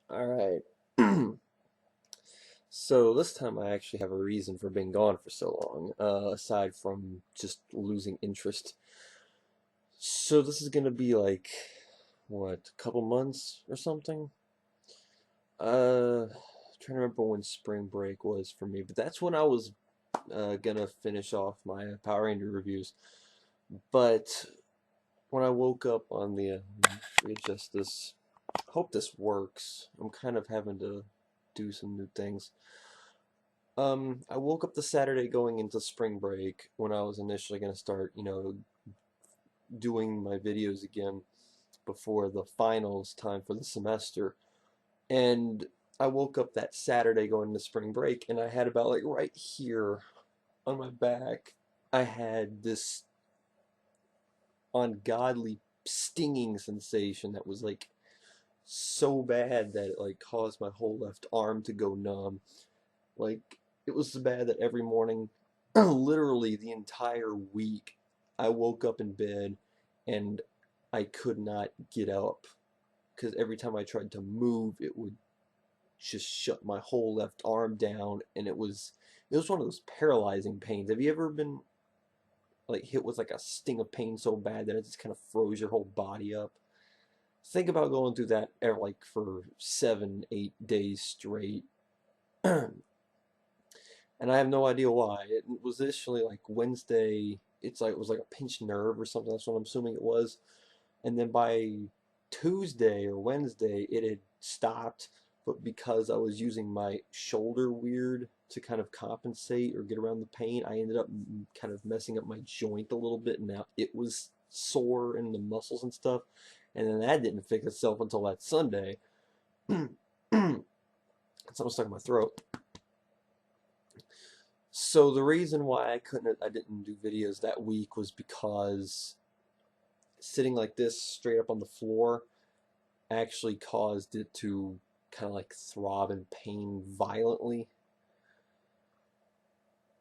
All right. So this time I actually have a reason for being gone for so long, aside from just losing interest. So this is gonna be like, what, a couple months or something? Trying to remember when spring break was for me, but that's when I was gonna finish off my Power Ranger reviews. But when I woke up on the, readjust this, hope this works. I'm kind of having to do some new things. I woke up the Saturday going into spring break when I was initially going to start, doing my videos again before the finals time for the semester. And I woke up that Saturday going into spring break, and I had about like right here on my back, I had this ungodly stinging sensation that was like so bad that it like caused my whole left arm to go numb. Like, it was so bad that every morning, literally the entire week, I woke up in bed and I could not get up because every time I tried to move, it would just shut my whole left arm down, and it was one of those paralyzing pains. Have you ever been like hit with like a sting of pain so bad that it just kind of froze your whole body up? Think about going through that like for 7, 8 days straight. And I have no idea why. It was initially like Wednesday. It's like it was like a pinched nerve or something. That's what I'm assuming it was. And then by Tuesday or Wednesday, it had stopped. But because I was using my shoulder weird to kind of compensate or get around the pain, I ended up kind of messing up my joint a little bit. And now it was sore in the muscles and stuff. And then that didn't fix itself until that Sunday. Something stuck in my throat. So the reason why I didn't do videos that week was because sitting like this straight up on the floor actually caused it to kind of like throb in pain violently.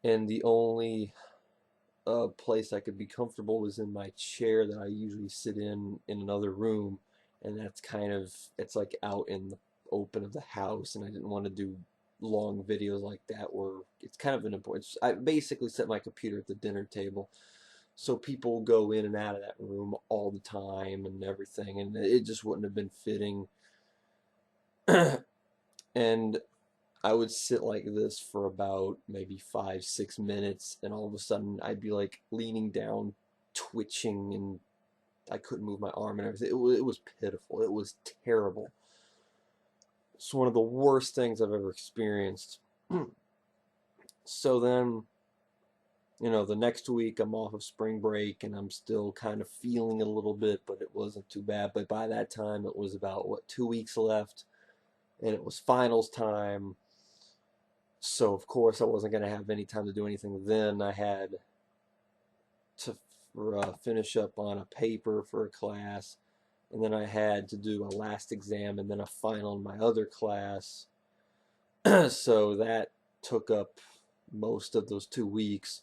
And the only place I could be comfortable was in my chair that I usually sit in another room, and that's kind of it's like out in the open of the house, and I didn't want to do long videos like that where it's kind of an important. I basically set my computer at the dinner table, so people go in and out of that room all the time and everything, and it just wouldn't have been fitting. And I would sit like this for about maybe 5, 6 minutes, and all of a sudden I'd be like leaning down, twitching, and I couldn't move my arm and everything. It was pitiful. It was terrible. It's one of the worst things I've ever experienced. So then, the next week I'm off of spring break and I'm still kind of feeling it a little bit, but it wasn't too bad. But by that time, it was about, what, 2 weeks left, and it was finals time. So, of course, I wasn't going to have any time to do anything then. I had to finish up on a paper for a class, and then I had to do a last exam and then a final in my other class. So that took up most of those 2 weeks.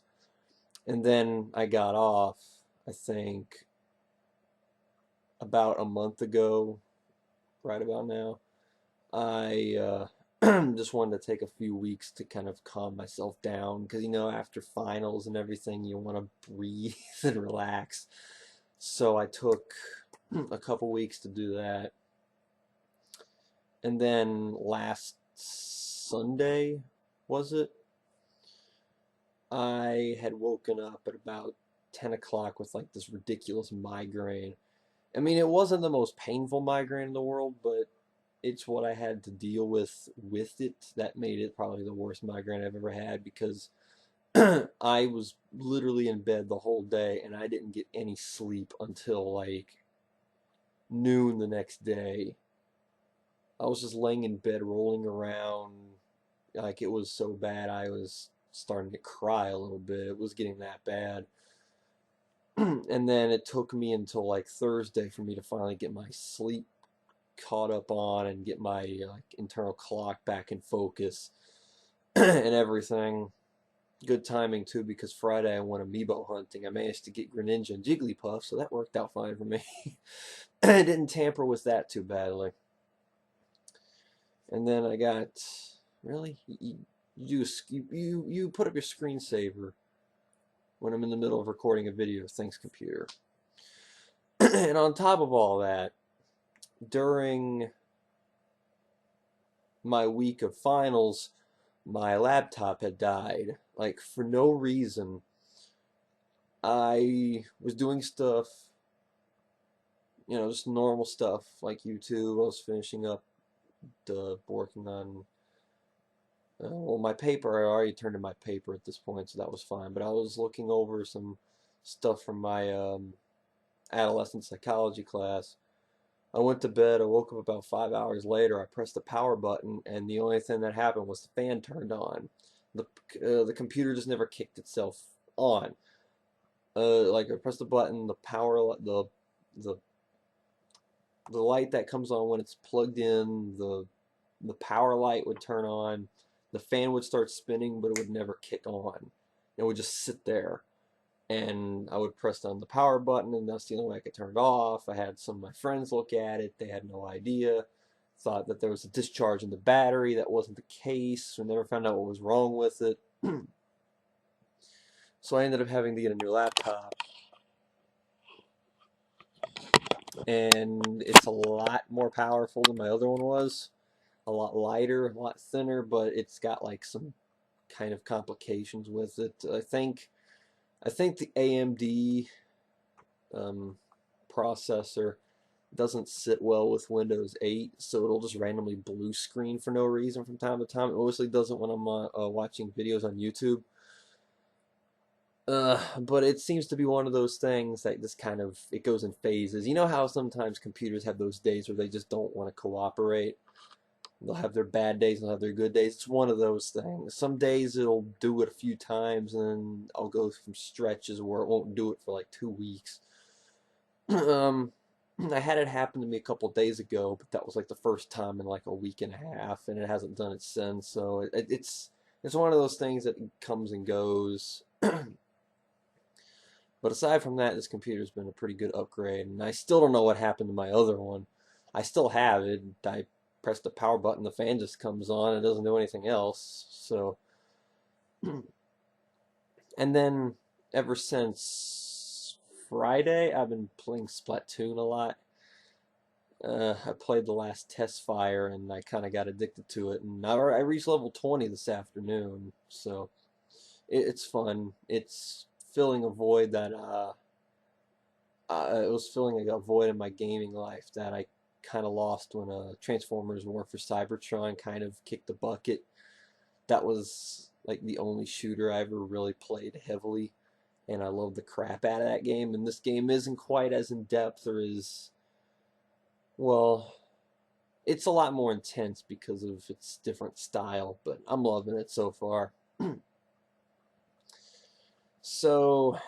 And then I got off, I think, about a month ago, right about now. I just wanted to take a few weeks to kind of calm myself down because, after finals and everything, you want to breathe and relax. So I took a couple weeks to do that. And then last Sunday, was it? I had woken up at about 10 o'clock with like this ridiculous migraine. I mean, it wasn't the most painful migraine in the world, but it's what I had to deal with it that made it probably the worst migraine I've ever had because I was literally in bed the whole day and I didn't get any sleep until like noon the next day. I was just laying in bed rolling around like it was so bad I was starting to cry a little bit. It was getting that bad. And then it took me until like Thursday for me to finally get my sleep caught up on and get my like internal clock back in focus and everything. Good timing too because Friday I went amiibo hunting. I managed to get Greninja and Jigglypuff, so that worked out fine for me. I didn't tamper with that too badly. And then I got, really? You put up your screensaver when I'm in the middle of recording a video. Thanks, computer. And on top of all that, during my week of finals, my laptop had died. Like, for no reason. I was doing stuff, just normal stuff like YouTube. I was finishing up working on, well, my paper. I already turned in my paper at this point, so that was fine. But I was looking over some stuff from my adolescent psychology class. I went to bed. I woke up about 5 hours later. I pressed the power button, and the only thing that happened was the fan turned on. The computer just never kicked itself on. Like I pressed the button, the the light that comes on when it's plugged in, the power light would turn on, the fan would start spinning, but it would never kick on. It would just sit there. And I would press down the power button, and that's the only way I could turn it off. I had some of my friends look at it. They had no idea. Thought that there was a discharge in the battery. That wasn't the case. We never found out what was wrong with it. So I ended up having to get a new laptop. And it's a lot more powerful than my other one was. A lot lighter, a lot thinner, but it's got like some kind of complications with it. I think the AMD processor doesn't sit well with Windows 8, so it'll just randomly blue screen for no reason from time to time. It mostly doesn't when I'm watching videos on YouTube. But it seems to be one of those things that just kind of, it goes in phases. You know how sometimes computers have those days where they just don't want to cooperate? They'll have their bad days and they'll have their good days. It's one of those things. Some days it'll do it a few times, and then I'll go from stretches where it won't do it for like 2 weeks. I had it happen to me a couple days ago, but that was like the first time in like a week and a half, and it hasn't done it since. So it's one of those things that comes and goes. But aside from that, this computer's been a pretty good upgrade, and I still don't know what happened to my other one. I still have it. I press the power button, the fan just comes on, it doesn't do anything else. So, and then ever since Friday, I've been playing Splatoon a lot. I played the last test fire, and I kind of got addicted to it, and I reached level 20 this afternoon, so it's fun. It's filling a void that it was filling a void in my gaming life that I kind of lost when Transformers War for Cybertron kind of kicked the bucket. That was like the only shooter I ever really played heavily, and I love the crap out of that game. And this game isn't quite as in depth, or is, well, it's a lot more intense because of its different style, but I'm loving it so far. So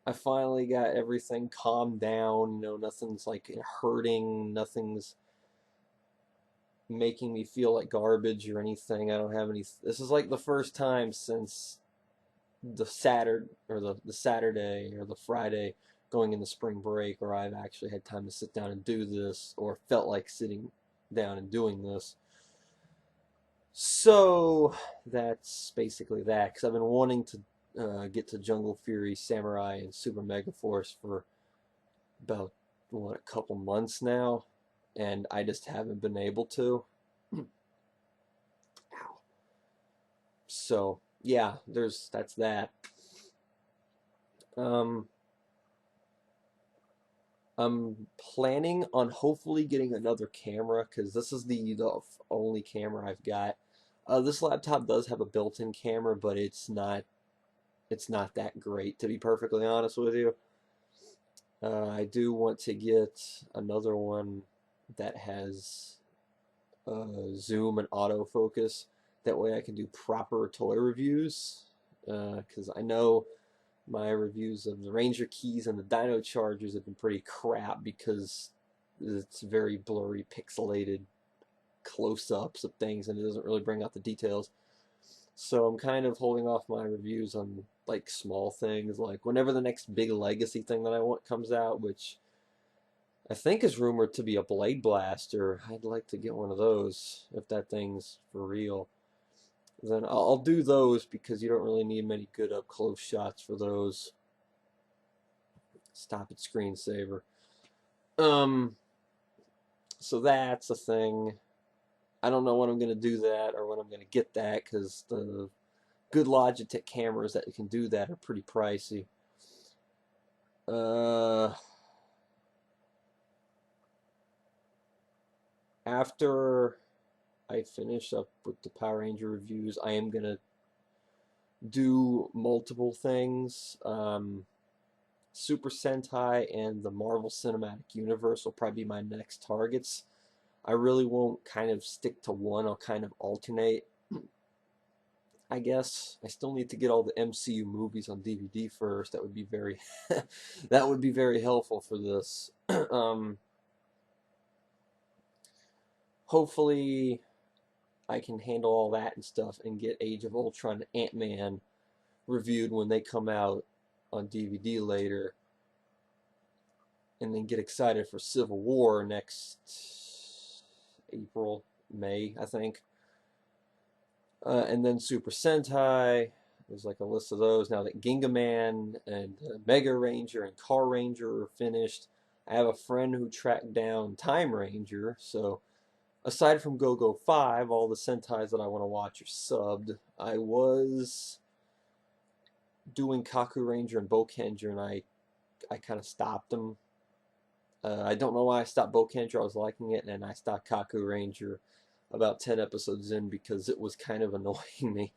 I finally got everything calmed down. Nothing's like hurting. Nothing's making me feel like garbage or anything. I don't have any. This is like the first time since the Saturday or the Saturday or the Friday going into spring break where I've actually had time to sit down and do this, or felt like sitting down and doing this. So that's basically that, because I've been wanting to get to Jungle Fury, Samurai, and Super Mega Force for about, a couple months now, and I just haven't been able to. Ow. So yeah, that's that. I'm planning on hopefully getting another camera, because this is the only camera I've got. This laptop does have a built-in camera, but it's not that great, to be perfectly honest with you. I do want to get another one that has zoom and autofocus. That way I can do proper toy reviews, because I know my reviews of the Ranger Keys and the Dino Chargers have been pretty crap because it's very blurry, pixelated close-ups of things, and it doesn't really bring out the details. So I'm kind of holding off my reviews on like small things, like whenever the next big legacy thing that I want comes out, which I think is rumored to be a Blade Blaster. I'd like to get one of those if that thing's for real. Then I'll do those because you don't really need many good up close shots for those. Stop it, screensaver. So that's a thing. I don't know when I'm gonna do that or when I'm gonna get that because the good Logitech cameras that can do that are pretty pricey. After I finish up with the Power Ranger reviews, I am gonna do multiple things. Super Sentai and the Marvel Cinematic Universe will probably be my next targets. I really won't kind of stick to one. I'll kind of alternate. I guess I still need to get all the MCU movies on DVD first. That would be very that would be very helpful for this. Hopefully I can handle all that and stuff and get Age of Ultron and Ant-Man reviewed when they come out on DVD later, and then get excited for Civil War next April, May, I think. And then Super Sentai, there's like a list of those. Now that Ginga Man and Mega Ranger and Car Ranger are finished, I have a friend who tracked down Time Ranger, so aside from Go-Go 5, all the Sentais that I want to watch are subbed. I was doing Kaku Ranger and Bokenger, and I kind of stopped them. I don't know why I stopped Bokenger. I was liking it, and I stopped Kaku Ranger about 10 episodes in because it was kind of annoying me.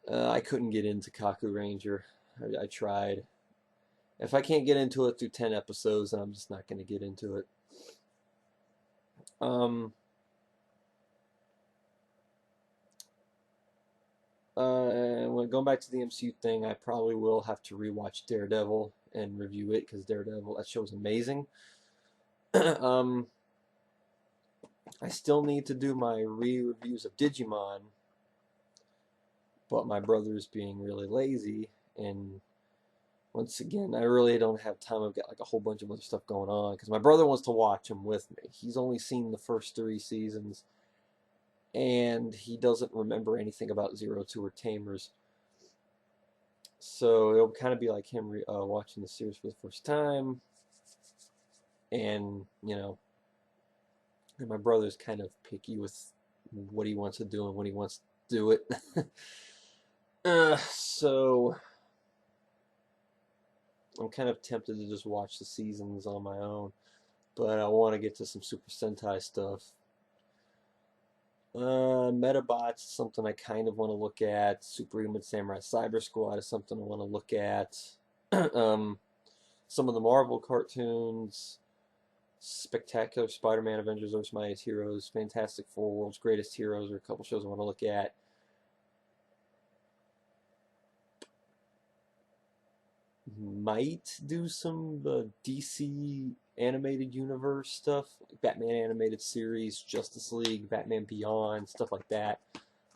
I couldn't get into Kaku Ranger. I tried. If I can't get into it through 10 episodes, then I'm just not going to get into it. And going back to the MCU thing, I probably will have to rewatch Daredevil and review it because Daredevil, that show's amazing. I still need to do my re-reviews of Digimon, but my brother's being really lazy, and once again, I really don't have time. I've got like a whole bunch of other stuff going on because my brother wants to watch them with me. He's only seen the first 3 seasons, and he doesn't remember anything about Zero Two or Tamers. So it'll kind of be like him watching the series for the first time, and and my brother's kind of picky with what he wants to do and when he wants to do it. So I'm kind of tempted to just watch the seasons on my own, but I want to get to some Super Sentai stuff. Metabots is something I kind of want to look at. Superhuman Samurai Cyber Squad is something I want to look at. Some of the Marvel cartoons, Spectacular Spider-Man, Avengers, Earth's Mightiest Heroes, Fantastic Four, World's Greatest Heroes are a couple shows I want to look at. Might do some DC animated universe stuff, like Batman animated series, Justice League, Batman Beyond, stuff like that.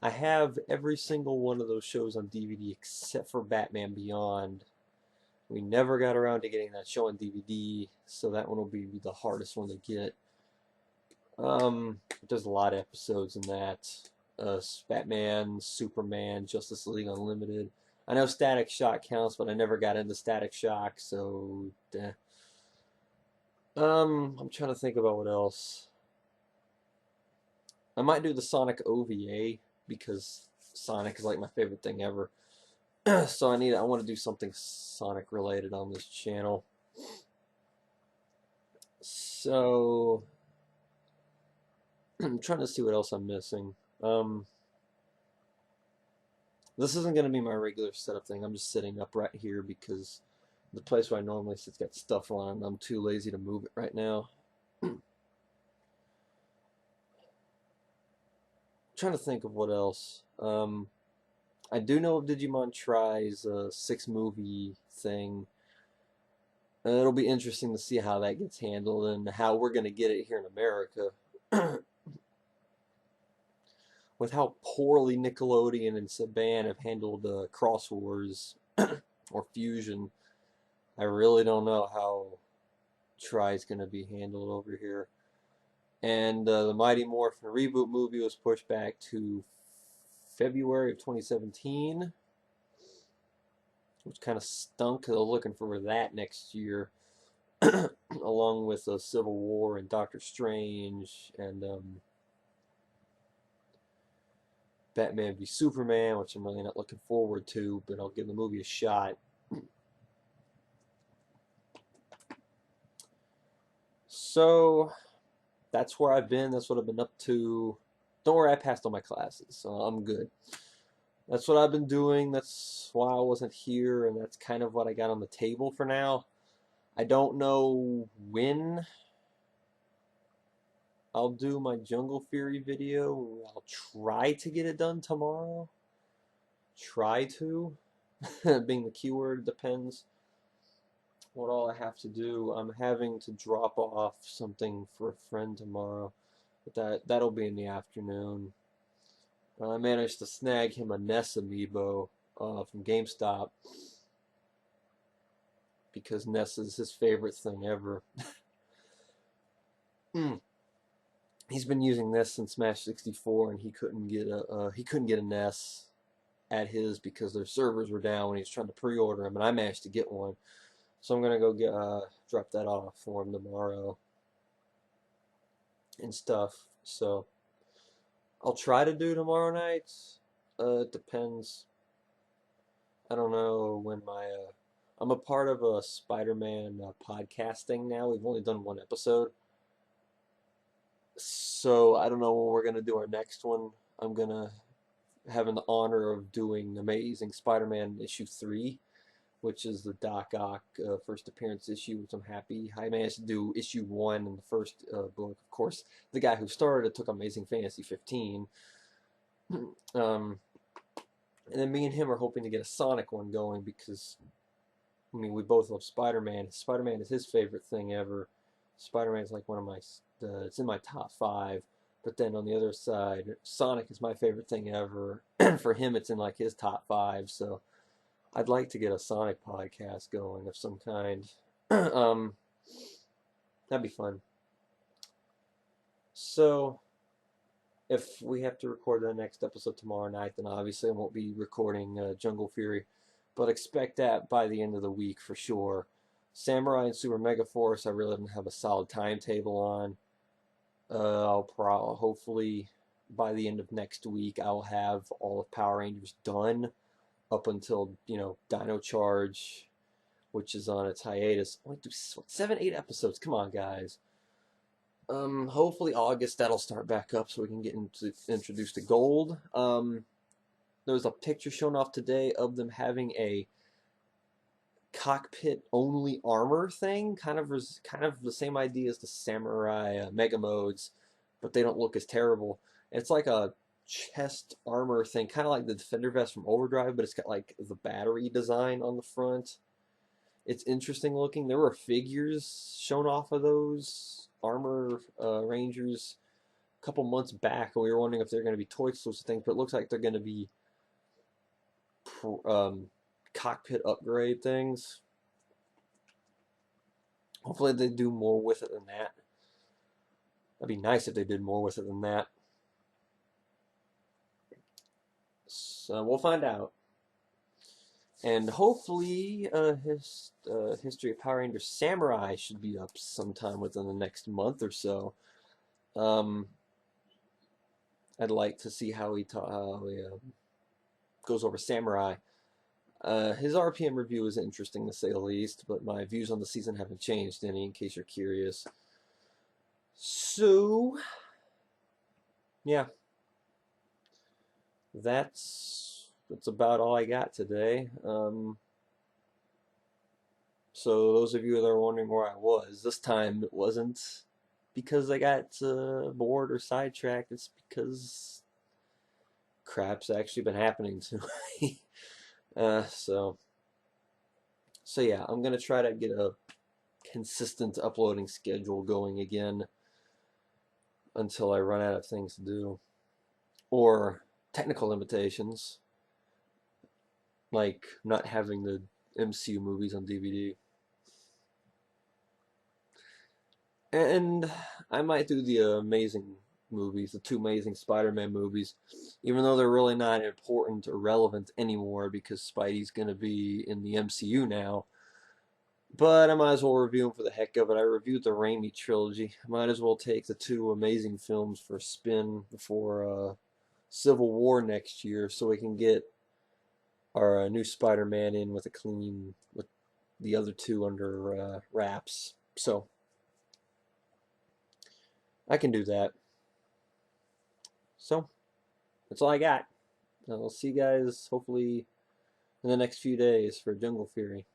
I have every single one of those shows on DVD except for Batman Beyond. We never got around to getting that show on DVD, so that one will be the hardest one to get. There's a lot of episodes in that. Batman, Superman, Justice League Unlimited. I know Static Shock counts, but I never got into Static Shock, so I'm trying to think about what else. I might do the Sonic OVA because Sonic is like my favorite thing ever. So I want to do something Sonic related on this channel. So I'm trying to see what else I'm missing. This isn't going to be my regular setup thing. I'm just sitting up right here because the place where I normally sit's got stuff on. I'm too lazy to move it right now. Trying to think of what else. I do know Digimon tries a 6-movie thing. It'll be interesting to see how that gets handled and how we're going to get it here in America. With how poorly Nickelodeon and Saban have handled Cross Wars or Fusion, I really don't know how try is going to be handled over here. And the Mighty Morphin reboot movie was pushed back to February of 2017, which kind of stunk because I was looking for that next year, along with Civil War and Doctor Strange and Batman v Superman, which I'm really not looking forward to, but I'll give the movie a shot. So that's where I've been. That's what I've been up to. Don't worry, I passed all my classes, so I'm good. That's what I've been doing. That's why I wasn't here, and that's kind of what I got on the table for now. I don't know when I'll do my Jungle Fury video. I'll try to get it done tomorrow. Try to. Being the keyword, depends what all I have to do. I'm having to drop off something for a friend tomorrow, but that'll be in the afternoon. I managed to snag him a Ness amiibo from GameStop because Ness is his favorite thing ever. He's been using Ness since Smash 64, and he couldn't get a Ness at his because their servers were down when he was trying to pre-order them, and I managed to get one. So I'm gonna go get drop that off for him tomorrow and stuff. So I'll try to do tomorrow night. It depends. I don't know when my I'm a part of a Spider-Man podcasting now. We've only done one episode, so I don't know when we're gonna do our next one. I'm gonna having the honor of doing Amazing Spider-Man issue 3, which is the Doc Ock first appearance issue, which I'm happy. I managed to do issue 1 in the first book. Of course, the guy who started it took Amazing Fantasy 15. And then me and him are hoping to get a Sonic one going because, I mean, we both love Spider-Man. Spider-Man is his favorite thing ever. Spider-Man is like one of my, it's in my top 5. But then on the other side, Sonic is my favorite thing ever. For him, it's in like his top 5. So I'd like to get a Sonic podcast going of some kind. That'd be fun. So if we have to record the next episode tomorrow night, then obviously I won't be recording Jungle Fury. But expect that by the end of the week for sure. Samurai and Super Mega Force, I really don't have a solid timetable on. Hopefully by the end of next week I'll have all of Power Rangers done up until, Dino Charge, which is on its hiatus. Only 7-8 episodes. Come on, guys. Hopefully August that'll start back up so we can get introduced to Gold. There was a picture shown off today of them having a cockpit only armor thing, kind of the same idea as the Samurai Mega Modes, but they don't look as terrible. It's like a chest armor thing, kind of like the Defender vest from Overdrive, but it's got like the battery design on the front. It's interesting looking. There were figures shown off of those armor Rangers a couple months back, and we were wondering if they're going to be toy sorts of things, but it looks like they're going to be cockpit upgrade things. Hopefully they do more with it than that. That'd be nice if they did more with it than that. So we'll find out. And hopefully his History of Power Rangers Samurai should be up sometime within the next month or so. I'd like to see how he goes over Samurai. His RPM review is interesting to say the least, but my views on the season haven't changed any, in case you're curious. So, yeah, that's about all I got today. So those of you that are wondering where I was, this time it wasn't because I got bored or sidetracked. It's because crap's actually been happening to me. So yeah, I'm gonna try to get a consistent uploading schedule going again until I run out of things to do, or technical limitations, like not having the MCU movies on DVD. And I might do the amazing movies, the two amazing Spider-Man movies, even though they're really not important or relevant anymore because Spidey's going to be in the MCU now. But I might as well review them for the heck of it. I reviewed the Raimi trilogy. I might as well take the two amazing films for a spin before Civil War next year so we can get our new Spider-Man in with a clean, with the other two under wraps. So I can do that. So that's all I got. I'll see you guys hopefully in the next few days for Jungle Fury.